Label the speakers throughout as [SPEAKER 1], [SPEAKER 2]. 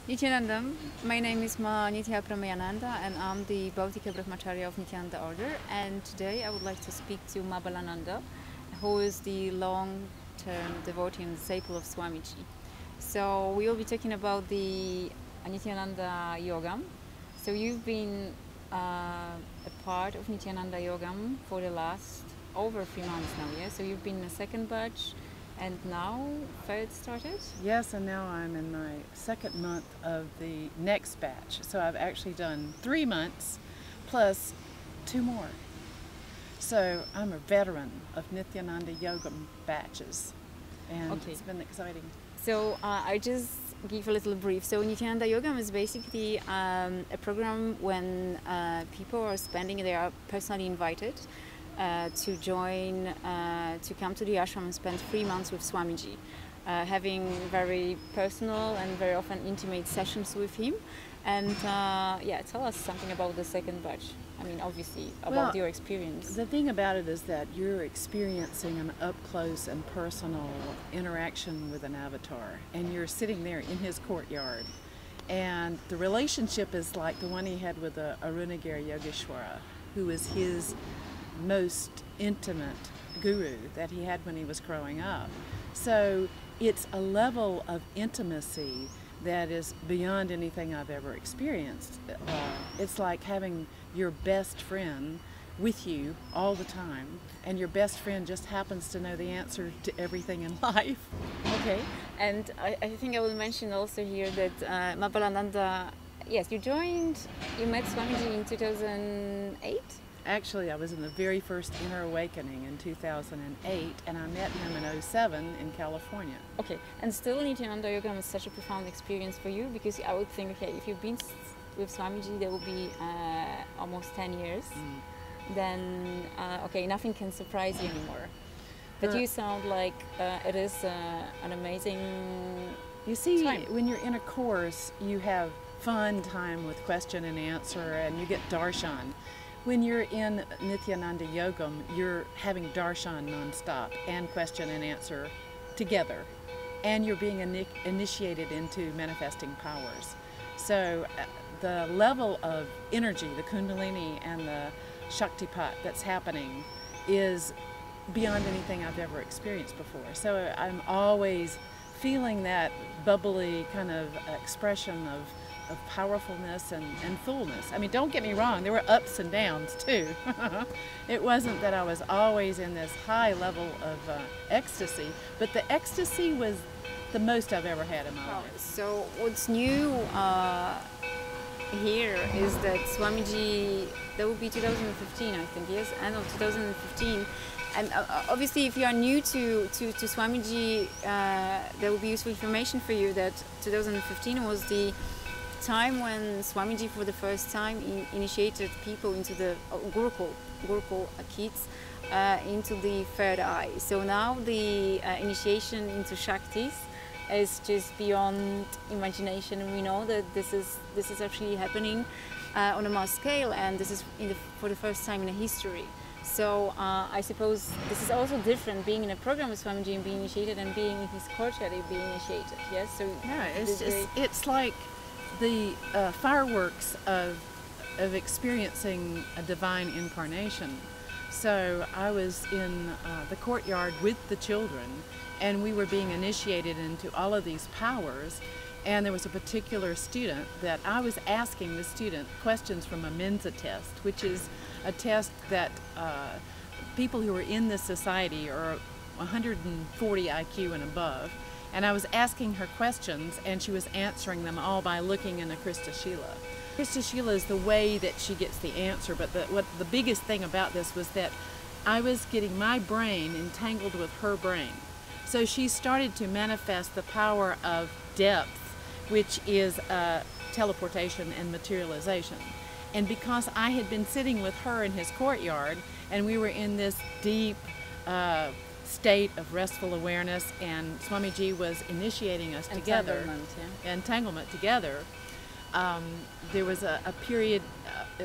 [SPEAKER 1] Nithyanandam, my name is Ma Bhalananda and I'm the Bhautika Brahmacharya of Nithyananda order, and today I would like to speak to Ma Bhalananda, who is the long-term devotee and disciple of Swamiji. So we will be talking about the Nithyananda Yogam. So you've been a part of Nithyananda Yogam for the last over 3 months now, yeah? So you've been in the second batch and now third started?
[SPEAKER 2] Yes, and now I'm in my second month of the next batch. So I've actually done 3 months plus 2 more. So I'm a veteran of Nithyananda Yogam batches, and
[SPEAKER 1] Okay.
[SPEAKER 2] It's been exciting.
[SPEAKER 1] So I just give a little brief. So Nithyananda Yogam is basically a program when people are spending, they are personally invited to join, to come to the ashram and spend 3 months with Swamiji, having very personal and very often intimate sessions with him. And yeah, tell us something about the second batch. I mean, obviously, about your experience.
[SPEAKER 2] The thing about it is that you're experiencing an up-close and personal interaction with an avatar, and you're sitting there in his courtyard. And the relationship is like the one he had with Arunagiri Yogeshwara, who is his most intimate guru that he had when he was growing up. So it's a level of intimacy that is beyond anything I've ever experienced. It's like having your best friend with you all the time, and your best friend just happens to know the answer to everything in life.
[SPEAKER 1] Okay, and I think I will mention also here that Ma Bhalananda, yes, you met Swamiji in 2008?
[SPEAKER 2] Actually, I was in the very first Inner Awakening in 2008, and I met him in '07 in California.
[SPEAKER 1] Okay, and still Nithyananda Yogam is such a profound experience for you, because I would think, okay, if you've been with Swamiji, there will be almost 10 years, then, okay, nothing can surprise you anymore. But you sound like it is an amazing
[SPEAKER 2] You see,
[SPEAKER 1] time.
[SPEAKER 2] when you're in a course, you have fun time with question and answer, and you get darshan. When you're in Nithyananda Yogam, you're having darshan nonstop and question and answer together, and you're being initiated into manifesting powers. So the level of energy, the kundalini and the shaktipat that's happening is beyond anything I've ever experienced before. So I'm always feeling that bubbly kind of expression of powerfulness and fullness. I mean, don't get me wrong, there were ups and downs too. It wasn't that I was always in this high level of ecstasy, but the ecstasy was the most I've ever had in my life.
[SPEAKER 1] So what's new here is that Swamiji, that will be 2015, I think, yes, end of 2015. And obviously, if you are new to Swamiji, there will be useful information for you that 2015 was the time when Swamiji for the first time initiated people into the Gurukul kids into the third eye. So now the initiation into Shaktis is just beyond imagination, and we know that this is actually happening on a mass scale, and this is for the first time in history. So I suppose this is also different, being in a program with Swamiji and being initiated, and being in his courtyard and being initiated. Yes. So
[SPEAKER 2] yeah, it's like the fireworks of experiencing a divine incarnation. So I was in the courtyard with the children, and we were being initiated into all of these powers. And there was a particular student that I was asking the student questions from a Mensa test, which is a test that people who are in this society are 140 IQ and above. And I was asking her questions, and she was answering them all by looking in a Kristashila. Kristashila is the way that she gets the answer, but the biggest thing about this was that I was getting my brain entangled with her brain. So she started to manifest the power of depth, which is teleportation and materialization. And because I had been sitting with her in his courtyard, and we were in this deep state of restful awareness, and Swamiji was initiating us together, entanglement together, there was a period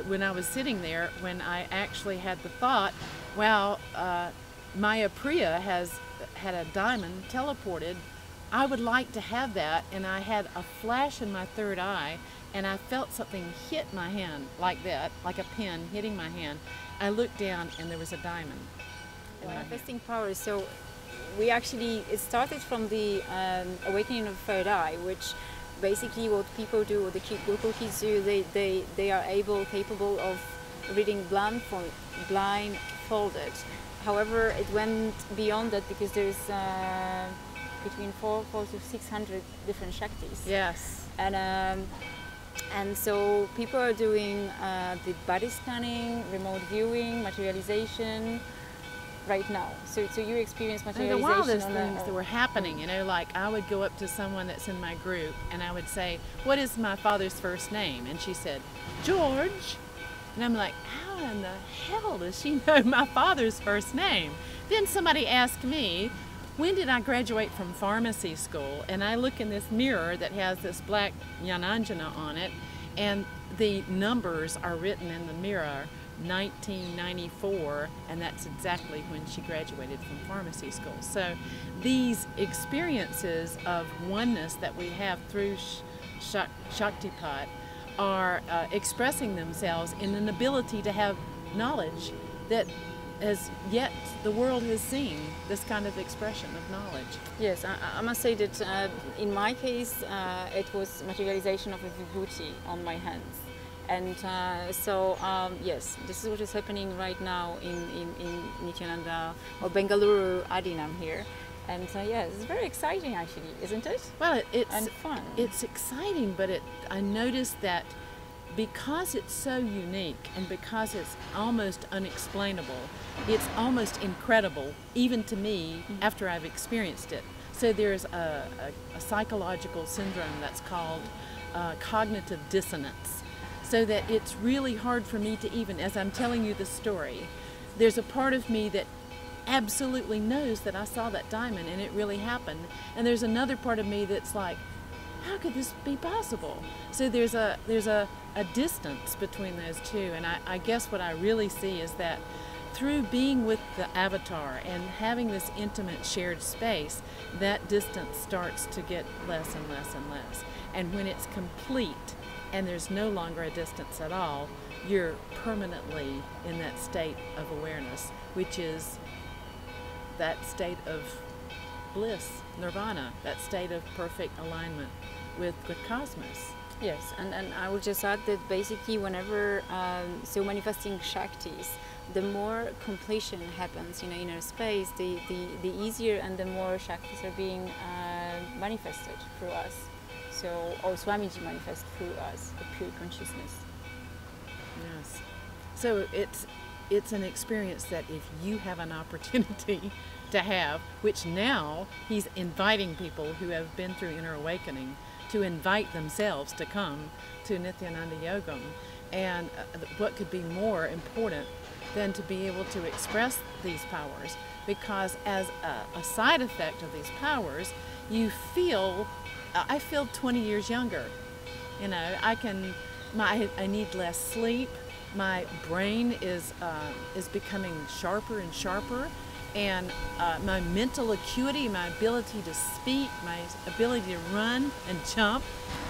[SPEAKER 2] when I was sitting there when I actually had the thought, wow, Maya Priya has had a diamond teleported I would like to have that, and I had a flash in my third eye, and I felt something hit my hand like that, like a pin hitting my hand. I looked down, and there was a diamond in my hand.
[SPEAKER 1] Manifesting powers. So it started from the awakening of the third eye, which basically what people do, what the local kids do, they are capable of reading blindfolded. However, it went beyond that because there's between 400 to 600 different Shaktis.
[SPEAKER 2] Yes.
[SPEAKER 1] And so people are doing the body scanning, remote viewing, materialization right now. So you experience materialization.
[SPEAKER 2] And the wildest things that were happening, you know, like I would go up to someone that's in my group and I would say, "What is my father's first name?" And she said, "George." And I'm like, how in the hell does she know my father's first name? Then somebody asked me, when did I graduate from pharmacy school? And I look in this mirror that has this black Jnananjana on it, and the numbers are written in the mirror, 1994, and that's exactly when she graduated from pharmacy school. So these experiences of oneness that we have through Shaktipat are expressing themselves in an ability to have knowledge that as yet the world has seen, this kind of expression of knowledge.
[SPEAKER 1] Yes, I must say that in my case it was materialization of a vibhuti on my hands. And yes, this is what is happening right now in Nithyananda or Bengaluru Adinam here. And yes, it's very exciting actually, isn't it?
[SPEAKER 2] Well, it's
[SPEAKER 1] and fun.
[SPEAKER 2] It's exciting, but I noticed that because it's so unique and because it's almost unexplainable, it's almost incredible, even to me, after I've experienced it. So there's a psychological syndrome that's called cognitive dissonance. So that it's really hard for me to even, as I'm telling you the story, there's a part of me that absolutely knows that I saw that diamond and it really happened, and there's another part of me that's like, how could this be possible? So there's a distance between those two, and I guess what I really see is that through being with the avatar and having this intimate shared space, that distance starts to get less and less and less, and when it's complete and there's no longer a distance at all, you're permanently in that state of awareness, which is that state of bliss, nirvana, that state of perfect alignment with cosmos.
[SPEAKER 1] Yes, and I would just add that basically whenever, so manifesting Shaktis, the more completion happens in inner space, the easier and the more Shaktis are being manifested through us. So, or Swamiji manifests through us, the pure consciousness.
[SPEAKER 2] Yes. So it's an experience that if you have an opportunity to have, which now he's inviting people who have been through inner awakening to invite themselves to come to Nithyananda Yogam. And what could be more important than to be able to express these powers? Because as a side effect of these powers, you feel, I feel 20 years younger. You know, I need less sleep. My brain is becoming sharper and sharper, and my mental acuity, my ability to speak, my ability to run and jump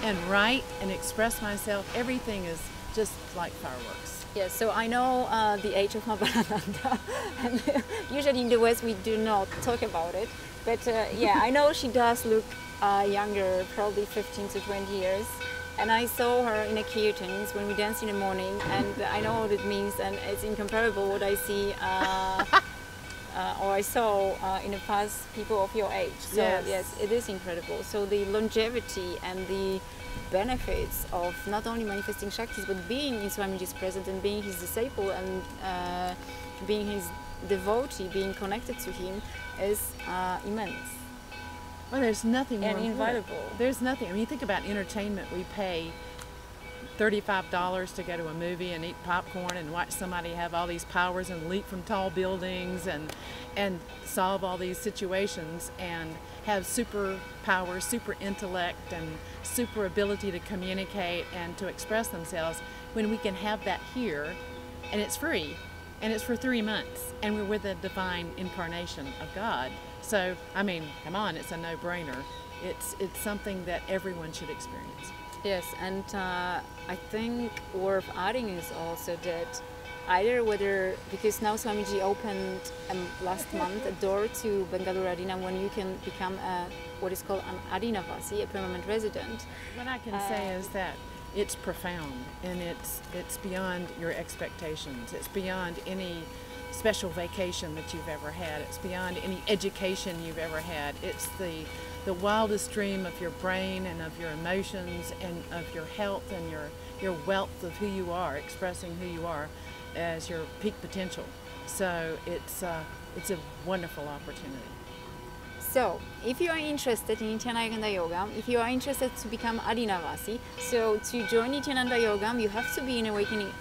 [SPEAKER 2] and write and express myself, everything is just like fireworks.
[SPEAKER 1] Yes, so I know the age of Ma Bhalananda, and usually in the West we do not talk about it, but yeah, I know she does look younger, probably 15 to 20 years. And I saw her in a kirtans when we danced in the morning, and I know what it means, and it's incomparable what I see or I saw in the past people of your age. So yes, it is incredible. So the longevity and the benefits of not only manifesting Shaktis, but being in Swamiji's presence and being his disciple and being his devotee, being connected to him is immense.
[SPEAKER 2] Well, there's nothing more
[SPEAKER 1] invaluable.
[SPEAKER 2] There's nothing. I mean, you think about entertainment. We pay $35 to go to a movie and eat popcorn and watch somebody have all these powers and leap from tall buildings and solve all these situations and have super power, super intellect, and super ability to communicate and to express themselves, when we can have that here, and it's free, and it's for 3 months, and we're with the divine incarnation of God. So, I mean, come on, it's a no-brainer. It's something that everyone should experience.
[SPEAKER 1] Yes, and I think worth adding is also that either whether, because now Swamiji opened last month a door to Bangalore Adinam when you can become what is called an Adinavasi, a permanent resident.
[SPEAKER 2] What I can say is that it's profound, and it's beyond your expectations. It's beyond any special vacation that you've ever had. It's beyond any education you've ever had. It's the wildest dream of your brain and of your emotions and of your health and your wealth of who you are, expressing who you are as your peak potential. So it's a wonderful opportunity.
[SPEAKER 1] So, if you are interested in Nithyananda Yogam, if you are interested to become Adinavasi, so to join Nithyananda Yogam, you have to be an awakening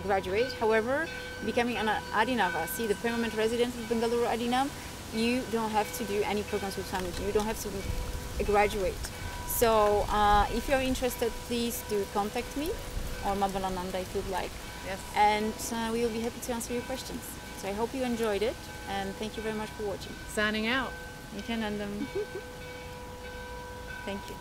[SPEAKER 1] graduate. However, becoming an Adinavasi, the permanent resident of Bangalore Adinam, you don't have to do any programs with Swamiji. You don't have to be a graduate. So, if you are interested, please do contact me or Ma Bhalananda if you'd like.
[SPEAKER 2] Yes.
[SPEAKER 1] And we will be happy to answer your questions. So I hope you enjoyed it, and thank you very much for watching.
[SPEAKER 2] Signing out.
[SPEAKER 1] Nithyanandam. Thank you.